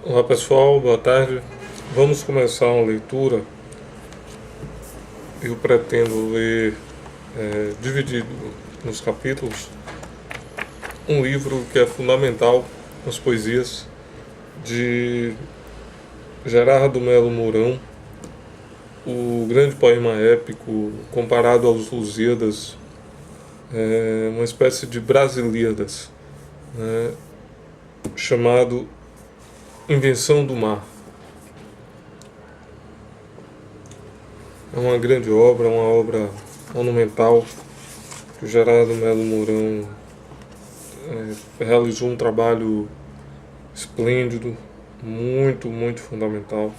Olá pessoal, boa tarde. Vamos começar uma leitura. Eu pretendo ler, dividido nos capítulos, um livro que é fundamental nas poesias de Gerardo Melo Mourão, o grande poema épico comparado aos Lusíadas, uma espécie de Brasíliadas, né, chamado Invenção do Mar. É uma grande obra, uma obra monumental, que o Gerardo Melo Mourão realizou um trabalho esplêndido, muito fundamental.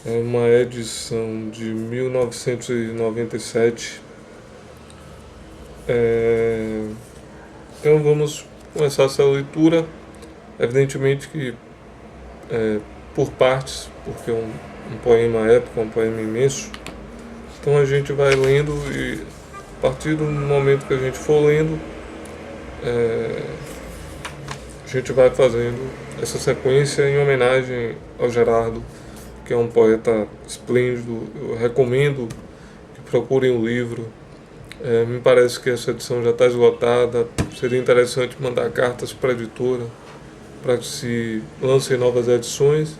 É uma edição de 1997. Então vamos começar essa leitura, evidentemente que por partes, porque é um poema épico, um poema imenso. Então a gente vai lendo e a partir do momento que a gente for lendo, a gente vai fazendo essa sequência em homenagem ao Gerardo, que é um poeta esplêndido. Eu recomendo que procurem o livro. Me parece que essa edição já está esgotada. Seria interessante mandar cartas para a editora para que se lancem novas edições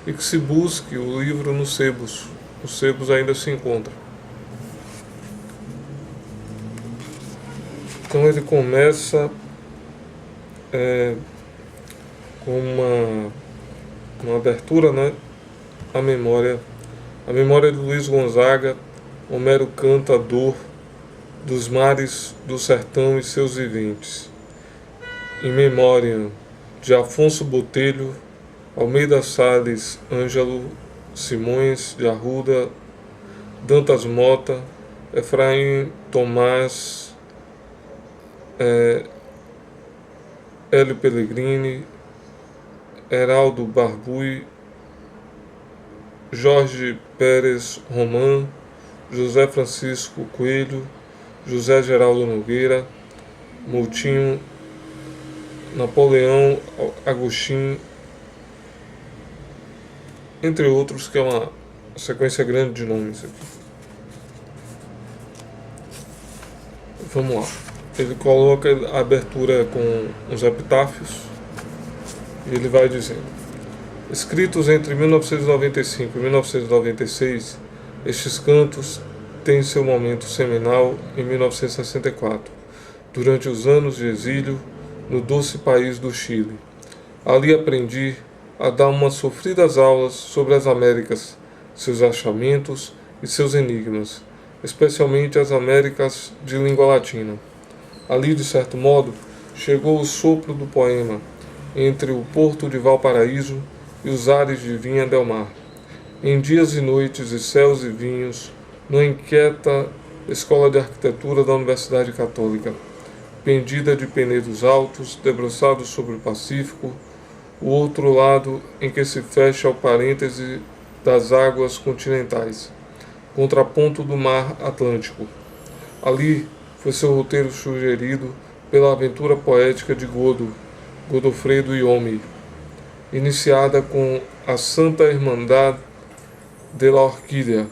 e que se busque o livro nos sebos. Os sebos ainda se encontram. Então ele começa com uma abertura, né? A memória de Luiz Gonzaga. Homero canta a dor dos mares do sertão e seus viventes. Em memória de Afonso Botelho, Almeida Salles, Ângelo Simões de Arruda, Dantas Mota, Efraim Tomás, Hélio Pellegrini, Heraldo Barbui, Jorge Pérez Roman, José Francisco Coelho, José Geraldo Nogueira, Moutinho, Napoleão Agostinho, entre outros, que é uma sequência grande de nomes aqui. Vamos lá. Ele coloca a abertura com os epitáfios e ele vai dizendo: escritos entre 1995 e 1996, estes cantos têm seu momento seminal em 1964, durante os anos de exílio no doce país do Chile. Ali aprendi a dar umas sofridas aulas sobre as Américas, seus achamentos e seus enigmas, especialmente as Américas de língua latina. Ali, de certo modo, chegou o sopro do poema, entre o porto de Valparaíso e os ares de Vinha del Mar. Em dias e noites e céus e vinhos, na inquieta Escola de Arquitetura da Universidade Católica, pendida de penedos altos, debruçados sobre o Pacífico, o outro lado em que se fecha o parêntese das águas continentais, contraponto do mar Atlântico. Ali foi seu roteiro sugerido pela aventura poética de Godofredo Yomi, iniciada com a Santa Irmandad de la Orquídea,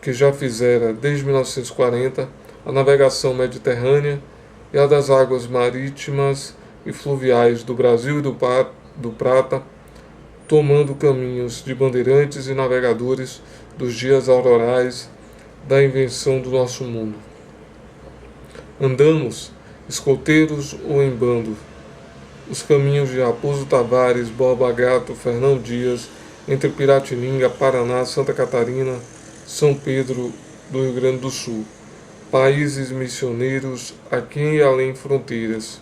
que já fizera, desde 1940, a navegação mediterrânea e a das águas marítimas e fluviais do Brasil e do Prata, tomando caminhos de bandeirantes e navegadores dos dias aurorais da invenção do nosso mundo. Andamos, escoteiros ou em bando, os caminhos de Raposo Tavares, Borba Gato, Fernão Dias, entre Piratininga, Paraná, Santa Catarina, São Pedro do Rio Grande do Sul, países missioneiros aqui e além fronteiras,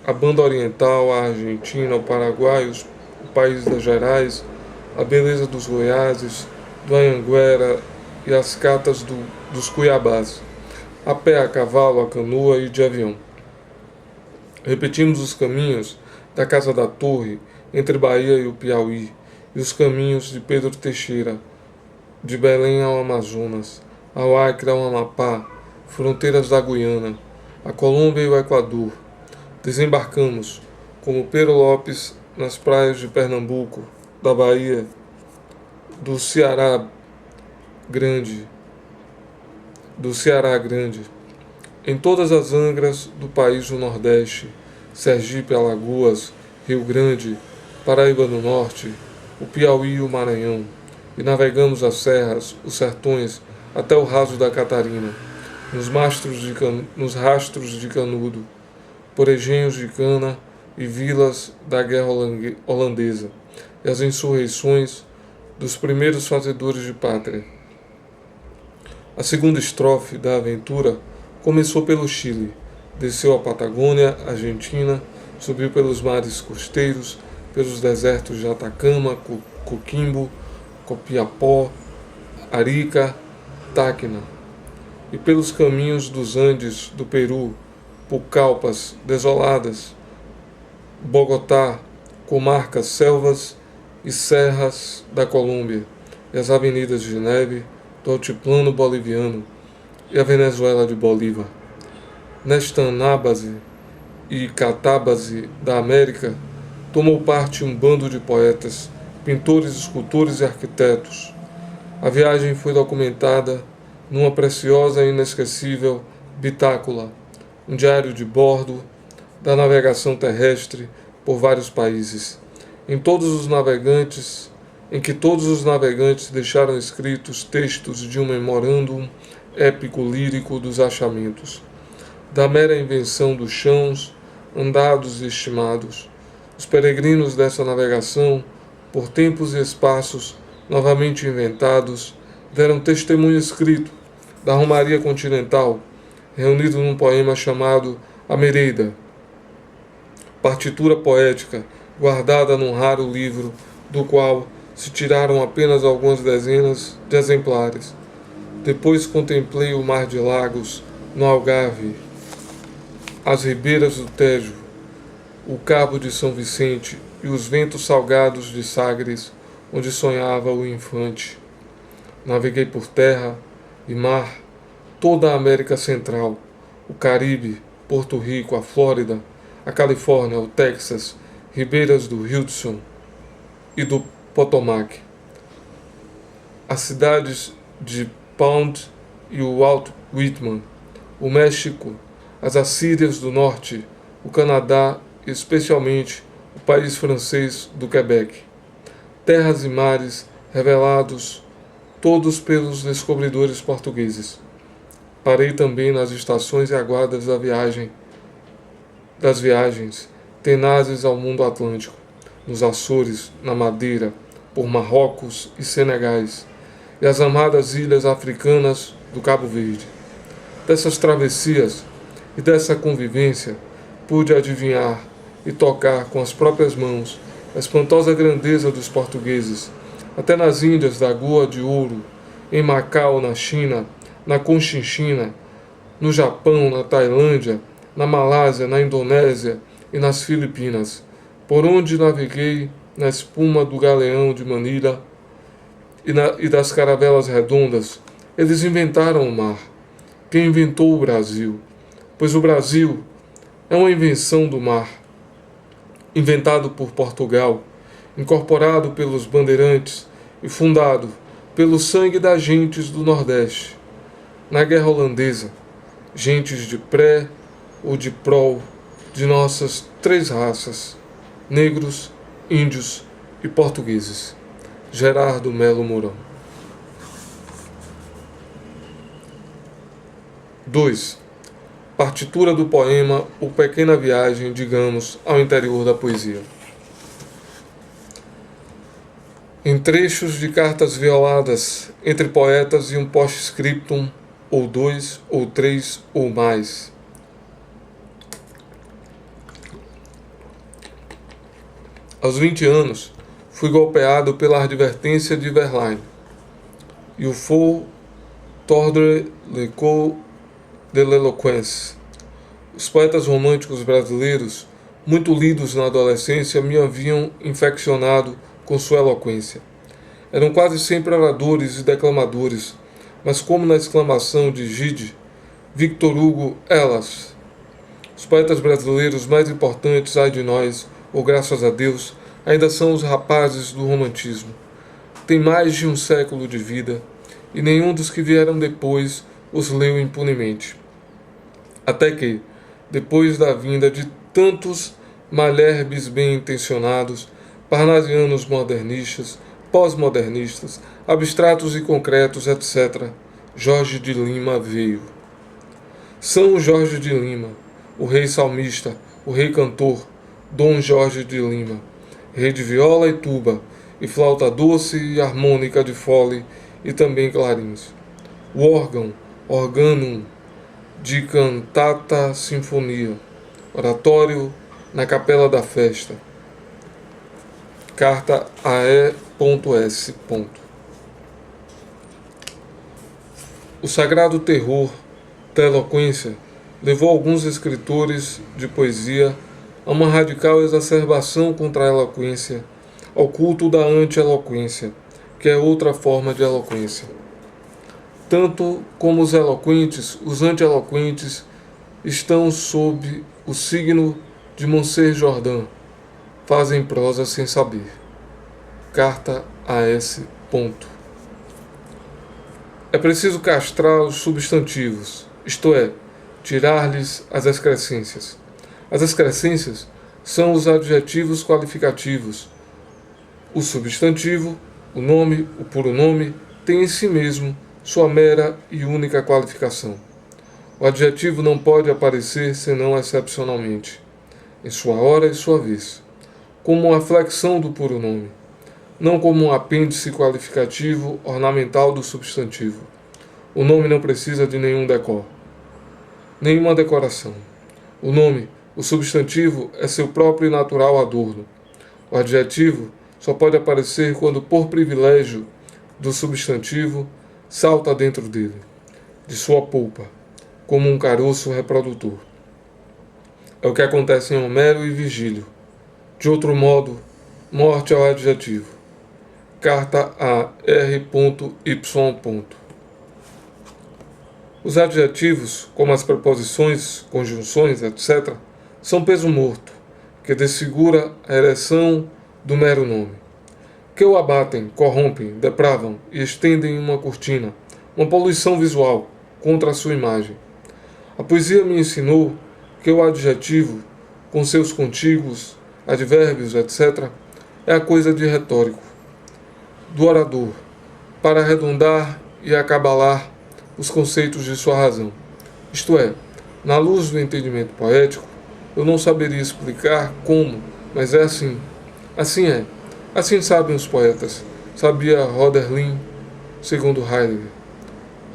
a Banda Oriental, a Argentina, o Paraguai, o País das Gerais, a beleza dos Goiáses, do Anhanguera e as catas dos Cuiabás, a pé, a cavalo, a canoa e de avião. Repetimos os caminhos da Casa da Torre, entre Bahia e o Piauí, e os caminhos de Pedro Teixeira, de Belém ao Amazonas, ao Acre, ao Amapá, fronteiras da Guiana, a Colômbia e o Equador. Desembarcamos, como Pero Lopes nas praias de Pernambuco, da Bahia, do Ceará Grande, em todas as angras do país do Nordeste, Sergipe, Alagoas, Rio Grande, Paraíba do Norte, o Piauí e o Maranhão, e navegamos as serras, os sertões, até o raso da Catarina, nos rastros de Canudo, por engenhos de cana e vilas da guerra holandesa, e as insurreições dos primeiros fazedores de pátria. A segunda estrofe da aventura começou pelo Chile, desceu a Patagônia, Argentina, subiu pelos mares costeiros, pelos desertos de Atacama, Coquimbo, Copiapó, Arica, Tacna, e pelos caminhos dos Andes do Peru, Pucallpas desoladas, Bogotá, comarcas, selvas e serras da Colômbia, e as avenidas de neve do altiplano boliviano e a Venezuela de Bolívar. Nesta anábase e catábase da América, tomou parte um bando de poetas, pintores, escultores e arquitetos. A viagem foi documentada numa preciosa e inesquecível bitácora, um diário de bordo da navegação terrestre por vários países, em que todos os navegantes deixaram escritos textos de um memorandum épico lírico dos achamentos, da mera invenção dos chãos, andados e estimados. Os peregrinos dessa navegação, por tempos e espaços novamente inventados, deram testemunho escrito da romaria continental, reunido num poema chamado A Mereida, partitura poética guardada num raro livro, do qual se tiraram apenas algumas dezenas de exemplares. Depois contemplei o mar de Lagos, no Algarve, as ribeiras do Tejo, o cabo de São Vicente e os ventos salgados de Sagres, onde sonhava o infante. Naveguei por terra e mar toda a América Central, o Caribe, Porto Rico, a Flórida, a Califórnia, o Texas, ribeiras do Hudson e do Potomac, as cidades de Pound e o Walt Whitman, o México, as Assírias do Norte, o Canadá e especialmente o país francês do Quebec. Terras e mares revelados todos pelos descobridores portugueses. Parei também nas estações e aguardas das viagens tenazes ao mundo Atlântico, nos Açores, na Madeira, por Marrocos e Senegais, e as amadas ilhas africanas do Cabo Verde. Dessas travessias e dessa convivência, pude adivinhar e tocar com as próprias mãos a espantosa grandeza dos portugueses, até nas Índias da Goa de Ouro, em Macau, na China, na Conchinchina, no Japão, na Tailândia, na Malásia, na Indonésia e nas Filipinas, por onde naveguei na espuma do galeão de Manila e das caravelas redondas. Eles inventaram o mar. Quem inventou o Brasil? Pois o Brasil é uma invenção do mar, inventado por Portugal, incorporado pelos bandeirantes e fundado pelo sangue das gentes do Nordeste. Na guerra holandesa, gentes de pré ou de prol de nossas três raças, negros, índios e portugueses. Gerardo Melo Mourão. 2. Partitura do poema ou pequena viagem, digamos, ao interior da poesia. Em trechos de cartas violadas entre poetas e um post-scriptum, ou dois, ou três, ou mais. Aos 20 anos, fui golpeado pela advertência de Verlaine. Il faut tordre le cou de l'éloquence. Os poetas românticos brasileiros, muito lidos na adolescência, me haviam infeccionado com sua eloquência. Eram quase sempre oradores e declamadores, mas como na exclamação de Gide, Victor Hugo, elas. Os poetas brasileiros mais importantes, ai de nós, ou graças a Deus, ainda são os rapazes do romantismo. Tem mais de um século de vida, e nenhum dos que vieram depois os leu impunemente. Até que, depois da vinda de tantos malherbes bem-intencionados, parnasianos modernistas, pós-modernistas, abstratos e concretos, etc., Jorge de Lima veio. São Jorge de Lima, o rei salmista, o rei cantor, Dom Jorge de Lima, rei de viola e tuba, e flauta doce e harmônica de fole e também clarins. O órgão, organum, de cantata sinfonia, oratório na capela da festa. Carta a E.S. O sagrado terror da eloquência levou alguns escritores de poesia a uma radical exacerbação contra a eloquência, ao culto da anti-eloquência, que é outra forma de eloquência. Tanto como os eloquentes, os anti-eloquentes estão sob o signo de Monsieur Jordan, fazem prosa sem saber. Carta a S. É preciso castrar os substantivos, isto é, tirar-lhes as excrescências. As excrescências são os adjetivos qualificativos. O substantivo, o nome, o pronome, tem em si mesmo sua mera e única qualificação. O adjetivo não pode aparecer senão excepcionalmente, em sua hora e sua vez, como uma flexão do pronome, não como um apêndice qualificativo ornamental do substantivo. O nome não precisa de nenhum decor, nenhuma decoração. O nome, o substantivo, é seu próprio e natural adorno. O adjetivo só pode aparecer quando, por privilégio do substantivo, salta dentro dele, de sua polpa, como um caroço reprodutor. É o que acontece em Homero e Virgílio. De outro modo, morte ao adjetivo. Carta a R.Y. Os adjetivos, como as preposições, conjunções, etc., são peso morto, que desfigura a ereção do mero nome, que o abatem, corrompem, depravam e estendem uma cortina, uma poluição visual contra a sua imagem. A poesia me ensinou que o adjetivo, com seus contíguos, advérbios, etc., é a coisa de retórico, do orador, para arredondar e acabalar os conceitos de sua razão. Isto é, na luz do entendimento poético, eu não saberia explicar como, mas é assim. Assim é. Assim sabem os poetas. Sabia Hölderlin, segundo Heidegger.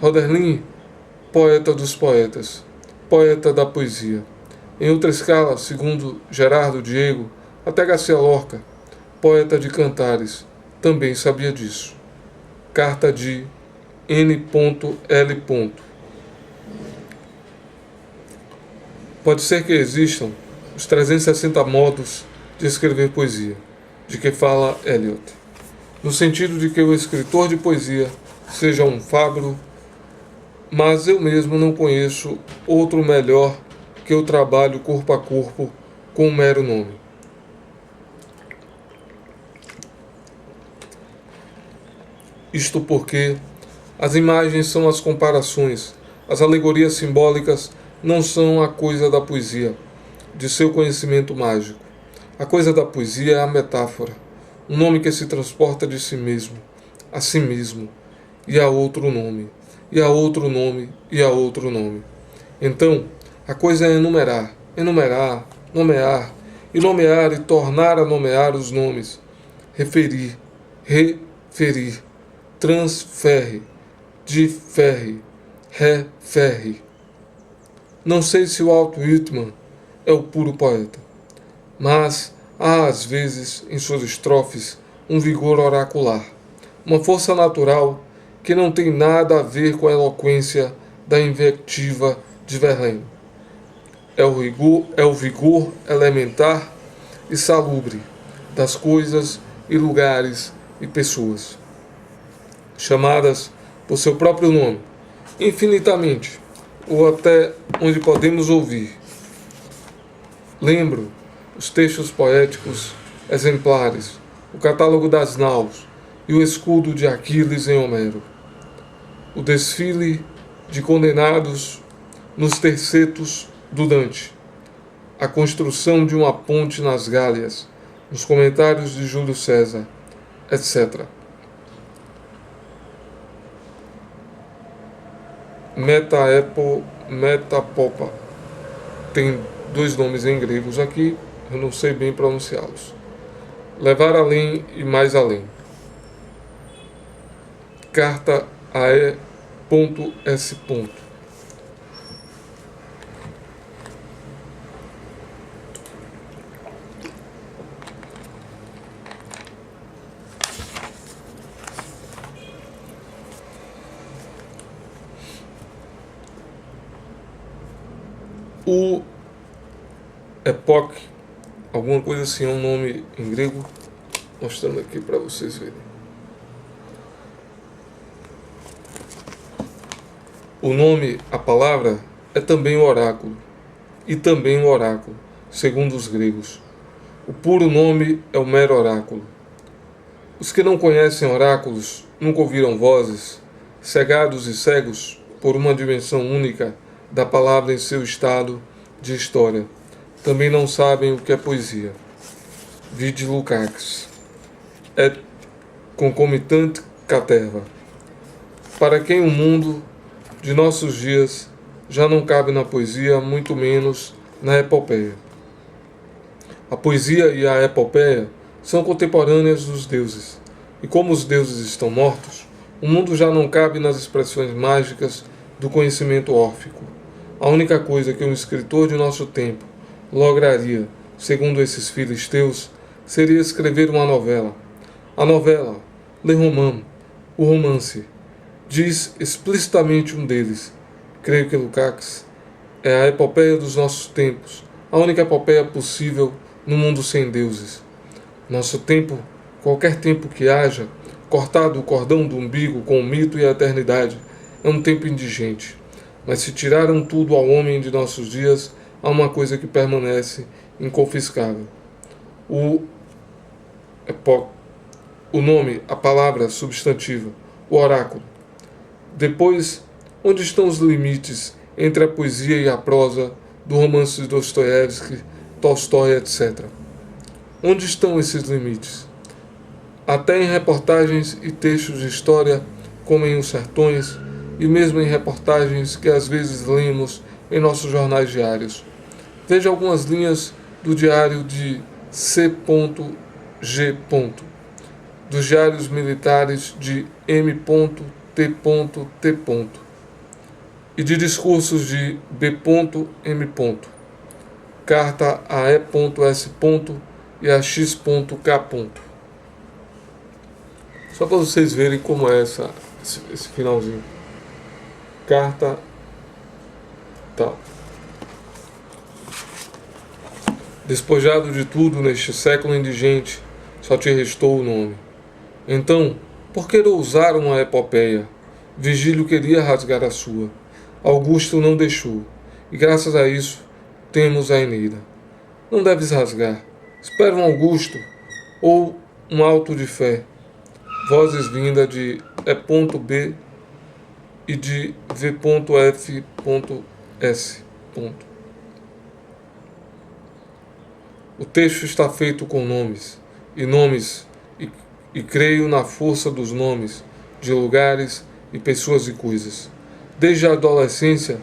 Hölderlin, poeta dos poetas, poeta da poesia. Em outra escala, segundo Gerardo Diego, até Garcia Lorca, poeta de cantares, também sabia disso. Carta de N.L. Pode ser que existam os 360 modos de escrever poesia, de que fala Eliot, no sentido de que o escritor de poesia seja um fábro, mas eu mesmo não conheço outro melhor que o trabalho corpo a corpo com um mero nome. Isto porque as imagens são as comparações, as alegorias simbólicas não são a coisa da poesia, de seu conhecimento mágico. A coisa da poesia é a metáfora, um nome que se transporta de si mesmo, a si mesmo, e a outro nome, e a outro nome, e a outro nome. Então, a coisa é enumerar, nomear, e nomear e tornar a nomear os nomes, referir, transferre, difere, referre. Não sei se o Walt Whitman é o puro poeta, mas há às vezes em suas estrofes um vigor oracular, uma força natural que não tem nada a ver com a eloquência da invectiva de Verlaine. É o vigor elementar e salubre das coisas e lugares e pessoas, chamadas por seu próprio nome, infinitamente, ou até onde podemos ouvir. Lembro os textos poéticos exemplares, o catálogo das naus e o escudo de Aquiles em Homero. O desfile de condenados nos tercetos do Dante. A construção de uma ponte nas Gálias, nos comentários de Júlio César, etc. Metapopa. Tem dois nomes em gregos aqui, eu não sei bem pronunciá-los. Levar além e mais além. Carta a E.S. O Epoch, alguma coisa assim, é um nome em grego, mostrando aqui para vocês verem. O nome, a palavra, é também o oráculo, e também o oráculo, segundo os gregos. O puro nome é o mero oráculo. Os que não conhecem oráculos nunca ouviram vozes, cegados e cegos por uma dimensão única da palavra em seu estado de história. Também não sabem o que é poesia. Vide Lukács. É concomitante caterva. Para quem o mundo de nossos dias já não cabe na poesia, muito menos na epopeia. A poesia e a epopeia são contemporâneas dos deuses, e como os deuses estão mortos, o mundo já não cabe nas expressões mágicas do conhecimento órfico. A única coisa que um escritor de nosso tempo lograria, segundo esses filisteus, seria escrever uma novela. A novela, le roman, o romance, diz explicitamente um deles, creio que Lukács, é a epopeia dos nossos tempos, a única epopeia possível no mundo sem deuses. Nosso tempo, qualquer tempo que haja, cortado o cordão do umbigo com o mito e a eternidade, é um tempo indigente. Mas se tiraram tudo ao homem de nossos dias, há uma coisa que permanece inconfiscável. O nome, a palavra substantiva, o oráculo. Depois, onde estão os limites entre a poesia e a prosa do romance de Dostoiévski, Tolstói, etc.? Onde estão esses limites? Até em reportagens e textos de história, como em Os Sertões, e mesmo em reportagens que às vezes lemos em nossos jornais diários. Veja algumas linhas do diário de C.G. dos diários militares de M.T.T. e de discursos de B.M. Carta a E.S. e a X.K. Só para vocês verem como é esse finalzinho. Carta tal. Despojado de tudo neste século indigente, só te restou o nome. Então, por que ousar uma epopeia? Vigílio queria rasgar a sua. Augusto não deixou, e graças a isso temos a Eneida. Não deves rasgar. Espera um Augusto ou um auto de fé. Vozes vinda de E.B. e de V.F.S. O texto está feito com nomes, e creio na força dos nomes, de lugares e pessoas e coisas. Desde a adolescência,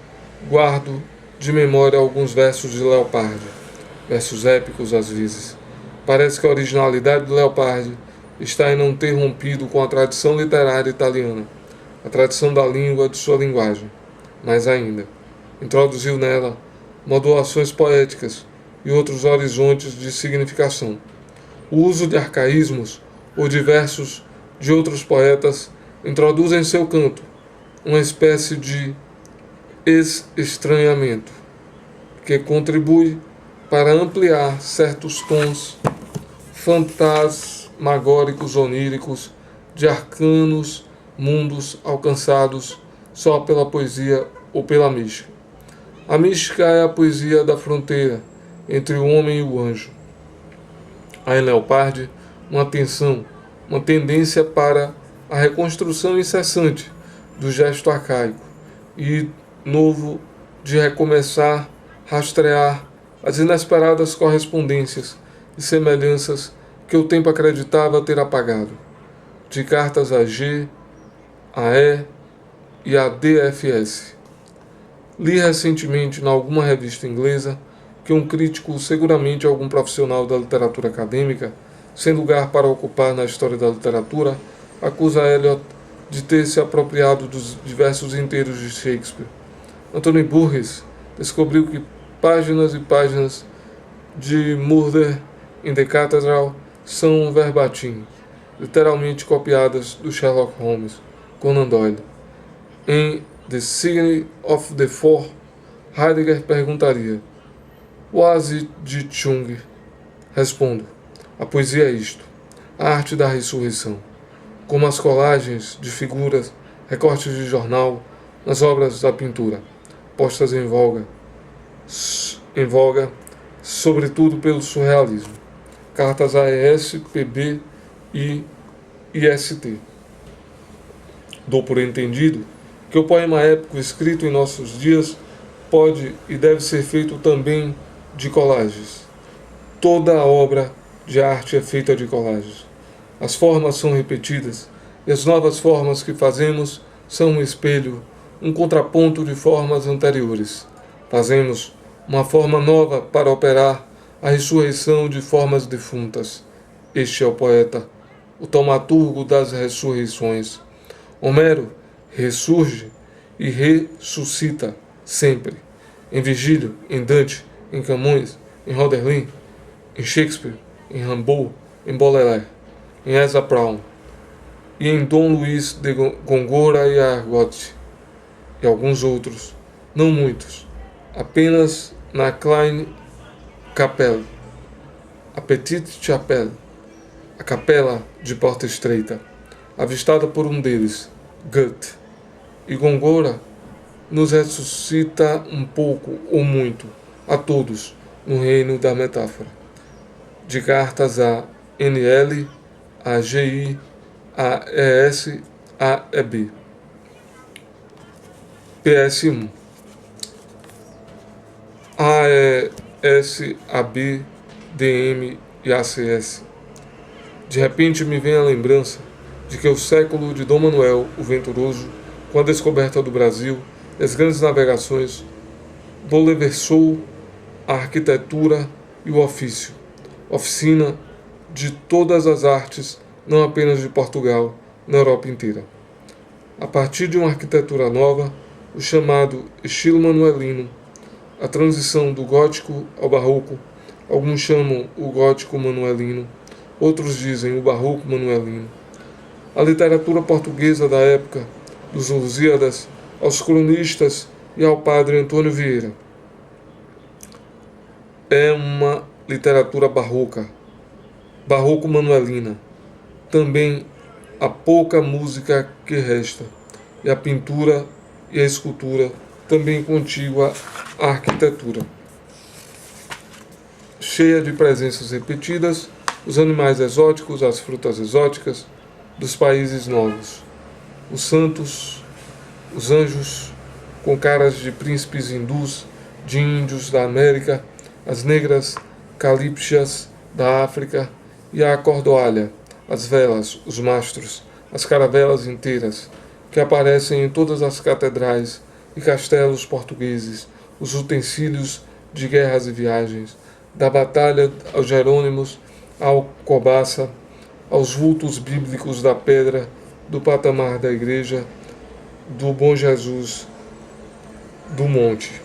guardo de memória alguns versos de Leopardi, versos épicos às vezes. Parece que a originalidade de Leopardi está em não ter rompido com a tradição literária italiana, a tradição da língua de sua linguagem, mas ainda introduziu nela modulações poéticas e outros horizontes de significação. O uso de arcaísmos ou de versos de outros poetas introduz em seu canto uma espécie de estranhamento que contribui para ampliar certos tons fantasmagóricos oníricos de arcanos mundos alcançados só pela poesia ou pela mística. A mística é a poesia da fronteira entre o homem e o anjo. Há em Leopardi uma tendência para a reconstrução incessante do gesto arcaico e novo de recomeçar, rastrear as inesperadas correspondências e semelhanças que o tempo acreditava ter apagado, de cartas a G, a E e a DFS. Li recentemente em alguma revista inglesa que um crítico, seguramente algum profissional da literatura acadêmica, sem lugar para ocupar na história da literatura, acusa Eliot de ter se apropriado dos diversos inteiros de Shakespeare. Anthony Burgess descobriu que páginas e páginas de Murder in the Cathedral são verbatim, literalmente copiadas do Sherlock Holmes, Conan Doyle. Em The Sign of the Four, Heidegger perguntaria: Was it de Chung? Respondo: a poesia é isto, a arte da ressurreição. Como as colagens de figuras, recortes de jornal, nas obras da pintura, postas em voga, sobretudo pelo surrealismo. Cartas AES, PB e IST. Dou por entendido que o poema épico escrito em nossos dias pode e deve ser feito também de colagens. Toda a obra de arte é feita de colagens. As formas são repetidas e as novas formas que fazemos são um espelho, um contraponto de formas anteriores. Fazemos uma forma nova para operar a ressurreição de formas defuntas. Este é o poeta, o taumaturgo das ressurreições. Homero ressurge e ressuscita sempre. Em Virgílio, em Dante, em Camões, em Hölderlin, em Shakespeare, em Rimbaud, em Baudelaire, em Ezra Pound e em Dom Luís de Gongora e Argot e alguns outros, não muitos, apenas na Kleine Kapelle, a Petite Chapelle, a capela de porta estreita, avistada por um deles, Goethe. E Gongora nos ressuscita um pouco ou muito, a todos, no reino da metáfora. De cartas a NL, a GI, a ES, a EB. PS1. AES, AB, DM e ACS. De repente me vem a lembrança de que o século de Dom Manuel, o Venturoso, com a descoberta do Brasil e as grandes navegações, bouleversou a arquitetura e o ofício, oficina de todas as artes, não apenas de Portugal, na Europa inteira. A partir de uma arquitetura nova, o chamado estilo manuelino, a transição do gótico ao barroco, alguns chamam o gótico manuelino, outros dizem o barroco manuelino. A literatura portuguesa da época, dos Lusíadas, aos cronistas e ao padre Antônio Vieira, é uma literatura barroca, barroco-manuelina. Também a pouca música que resta, e a pintura e a escultura também contígua à arquitetura. Cheia de presenças repetidas, os animais exóticos, as frutas exóticas dos países novos, os santos, os anjos com caras de príncipes hindus, de índios da América, as negras calíptias da África e a cordoalha, as velas, os mastros, as caravelas inteiras, que aparecem em todas as catedrais e castelos portugueses, os utensílios de guerras e viagens, da batalha aos Jerônimos, ao Cobaça, aos vultos bíblicos da pedra, do patamar da igreja, do Bom Jesus, do monte,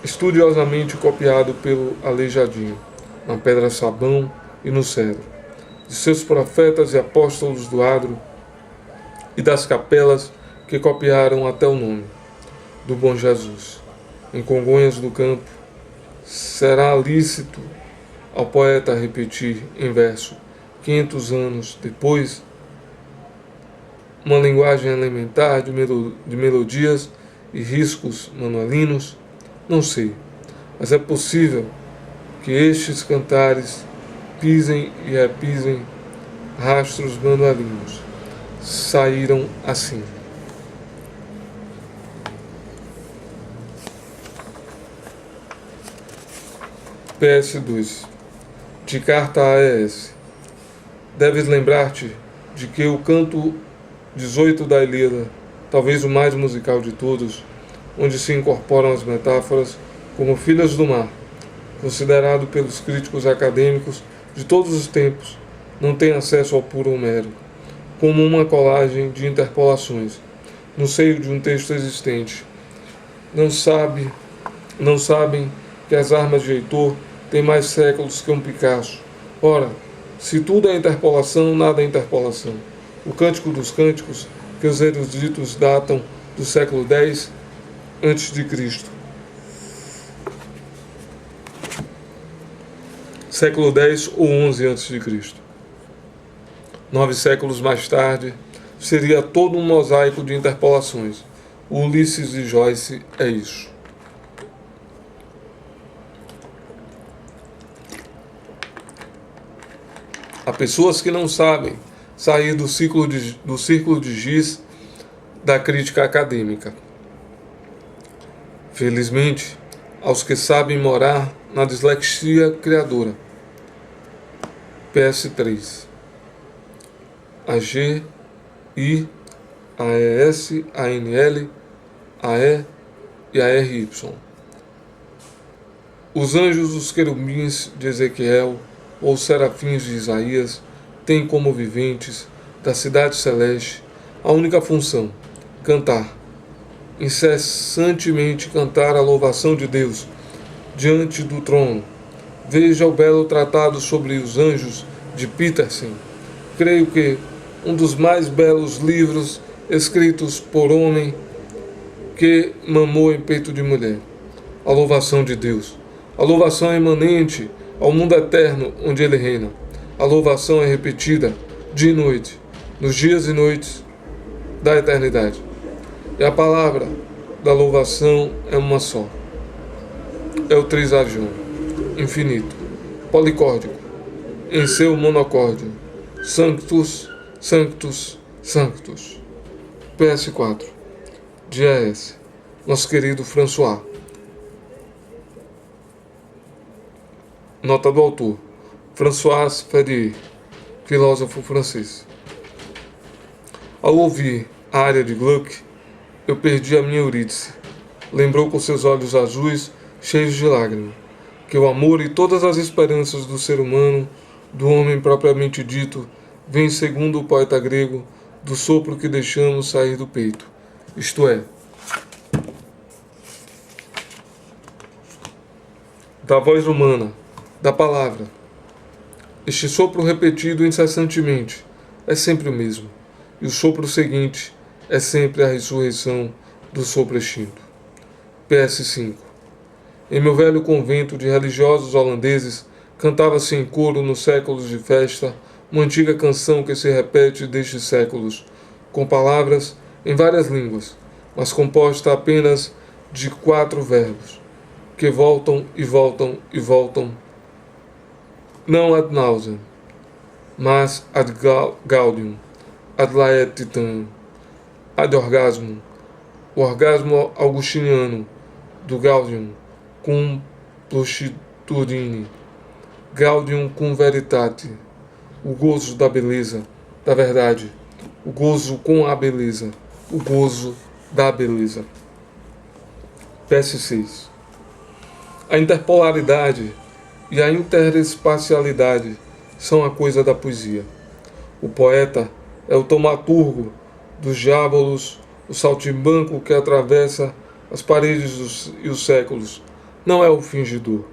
estudiosamente copiado pelo Aleijadinho, na pedra sabão e no cedro, de seus profetas e apóstolos do adro e das capelas que copiaram até o nome, do Bom Jesus. Em Congonhas do Campo, será lícito ao poeta repetir em verso, 500 anos depois, uma linguagem elementar de melodias e riscos manuelinos? Não sei, mas é possível que estes cantares pisem e repisem rastros manuelinos. Saíram assim. PS2. De carta a AES. Deves lembrar-te de que o canto 18 da Ilíada, talvez o mais musical de todos, onde se incorporam as metáforas como filhas do mar, considerado pelos críticos acadêmicos de todos os tempos, não tem acesso ao puro Homero, como uma colagem de interpolações no seio de um texto existente. Não sabem que as armas de Heitor têm mais séculos que um Picasso. Ora, se tudo é interpolação, nada é interpolação. O Cântico dos Cânticos, que os eruditos datam do século X a.C., século X ou XI a.C. 9 séculos mais tarde, seria todo um mosaico de interpolações. O Ulisses de Joyce é isso. Há pessoas que não sabem sair do círculo de giz da crítica acadêmica. Felizmente, aos que sabem morar na dislexia criadora. PS3. A G, I, a ES, a NL, a E e a RY. Os anjos, os querubins de Ezequiel ou os serafins de Isaías têm como viventes da cidade celeste a única função: cantar, incessantemente cantar a louvação de Deus diante do trono. Veja o belo tratado sobre os anjos de Petersen. Creio que um dos mais belos livros escritos por homem que mamou em peito de mulher. A louvação de Deus. A louvação é imanente ao mundo eterno onde ele reina. A louvação é repetida dia e noite, nos dias e noites da eternidade. E a palavra da louvação é uma só. É o trisagion, infinito, policórdico, em seu monocórdio. Sanctus, Sanctus, Sanctus. PS4. De AS. Nosso querido François. Nota do autor. François Ferrier, filósofo francês. Ao ouvir a área de Gluck, eu perdi a minha Eurídice. Lembrou com seus olhos azuis, cheios de lágrimas, que o amor e todas as esperanças do ser humano, do homem propriamente dito, vem, segundo o poeta grego, do sopro que deixamos sair do peito, isto é, da voz humana, da palavra. Este sopro repetido incessantemente é sempre o mesmo, e o sopro seguinte é sempre a ressurreição do sopro extinto. PS5. Em meu velho convento de religiosos holandeses, cantava-se em coro nos séculos de festa uma antiga canção que se repete desde séculos, com palavras em várias línguas, mas composta apenas de 4 verbos, que voltam e voltam e voltam, não ad nauseam, mas ad gaudium, ad laetitam, ad orgasmum, o orgasmo augustiniano do gaudium cum pluchitudine, gaudium cum veritate, o gozo da beleza, da verdade, o gozo com a beleza, o gozo da beleza. PS6. A interpolaridade e a interespacialidade são a coisa da poesia. O poeta é o taumaturgo dos diabolos, o saltimbanco que atravessa as paredes e os séculos. Não é o fingidor.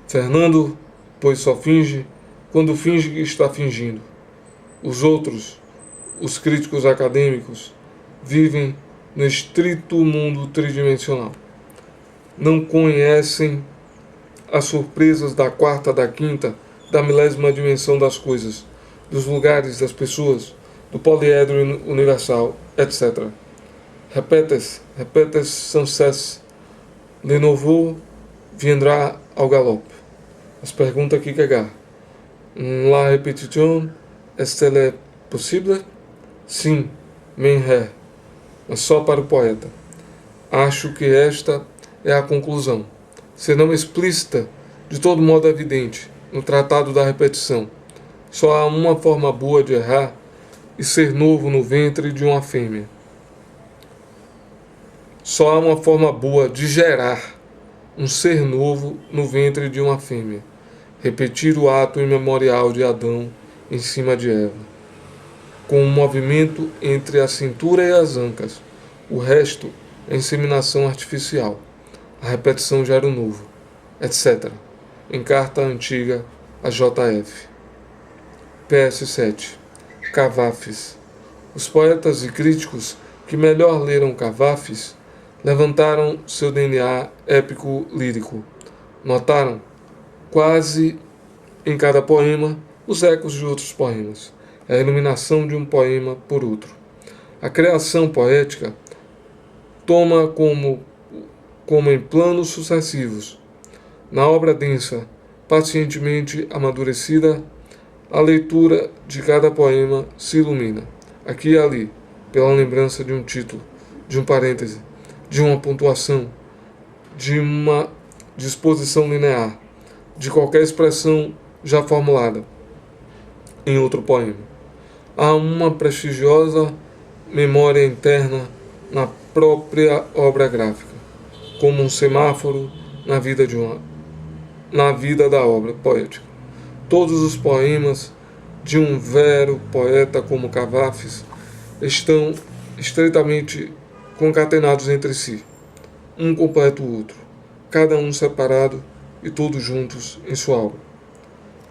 Fernando, pois só finge quando finge que está fingindo. Os outros, os críticos acadêmicos, vivem no estrito mundo tridimensional. Não conhecem as surpresas da quarta, da quinta, da milésima dimensão das coisas, dos lugares, das pessoas, do poliedro universal, etc. Repetes sans cesse, le nouveau viendra ao galope. As perguntas Kierkegaard. La repetition est-elle possible? Sim, men ré, mas só para o poeta. Acho que esta é a conclusão. Se não explícita, de todo modo evidente, no tratado da repetição. Só há uma forma boa de errar e ser novo no ventre de uma fêmea. Só há uma forma boa de gerar um ser novo no ventre de uma fêmea. Repetir o ato imemorial de Adão em cima de Eva, com um movimento entre a cintura e as ancas. O resto é inseminação artificial. A repetição gera o novo, etc. Em carta antiga a JF. PS7. Cavafis. Os poetas e críticos que melhor leram Cavafis levantaram seu DNA épico-lírico. Notaram, quase em cada poema, os ecos de outros poemas, a iluminação de um poema por outro. A criação poética toma como em planos sucessivos. Na obra densa, pacientemente amadurecida, a leitura de cada poema se ilumina, aqui e ali, pela lembrança de um título, de um parêntese, de uma pontuação, de uma disposição linear, de qualquer expressão já formulada em outro poema. Há uma prestigiosa memória interna na própria obra gráfica, como um semáforo na vida da obra poética. Todos os poemas de um vero poeta como Cavafis estão estreitamente concatenados entre si, um completa o outro, cada um separado e todos juntos em sua obra.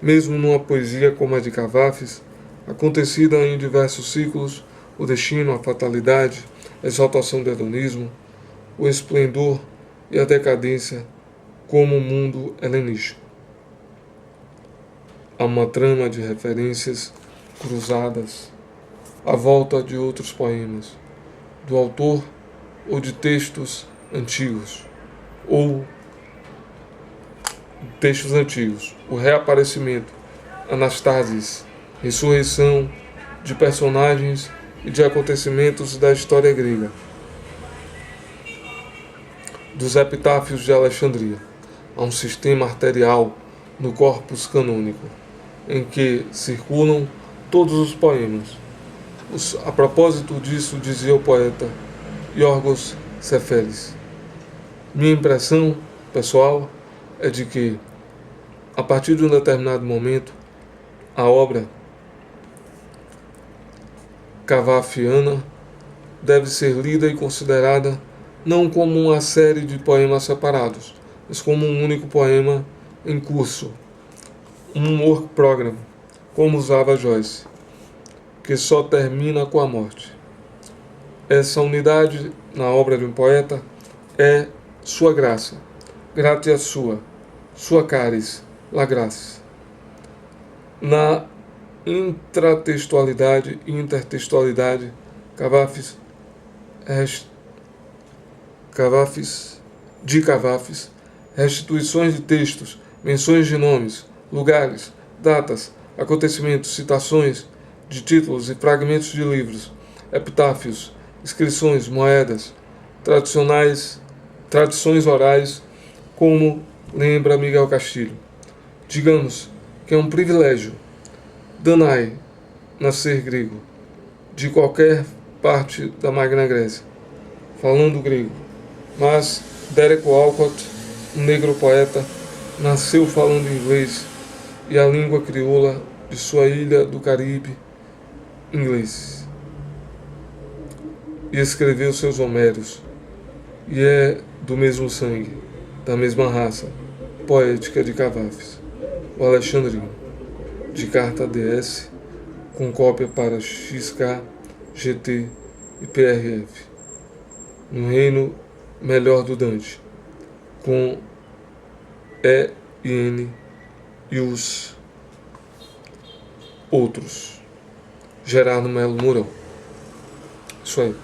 Mesmo numa poesia como a de Cavafis, acontecida em diversos ciclos, o destino, a fatalidade, a exaltação do hedonismo, o esplendor e a decadência como o mundo helenístico. Há uma trama de referências cruzadas à volta de outros poemas, do autor ou de textos antigos, o reaparecimento, anastasis, ressurreição de personagens e de acontecimentos da história grega, dos epitáfios de Alexandria. Há um sistema arterial no corpus canônico, em que circulam todos os poemas. A propósito disso, dizia o poeta Yorgos Seferis: minha impressão pessoal é de que, a partir de um determinado momento, a obra cavafiana deve ser lida e considerada não como uma série de poemas separados, mas como um único poema em curso, um work program, como usava Joyce, que só termina com a morte. Essa unidade na obra de um poeta é sua graça, gratia sua caris, la graça. Na intratextualidade e intertextualidade, Cavafis, restituições de textos, menções de nomes, lugares, datas, acontecimentos, citações de títulos e fragmentos de livros, epitáfios, inscrições, moedas, tradições orais, como lembra Miguel Castilho. Digamos que é um privilégio, Danae, nascer grego, de qualquer parte da Magna Grécia, falando grego. Mas Derek Walcott, um negro poeta, nasceu falando inglês e a língua crioula de sua ilha do Caribe, inglês. E escreveu seus Homéricos, e é do mesmo sangue, da mesma raça poética de Cavafis, o alexandrino, de carta DS, com cópia para XK, GT e PRF, no reino melhor do Dante, com E e N e os outros. Gerardo Melo Mourão. Isso aí.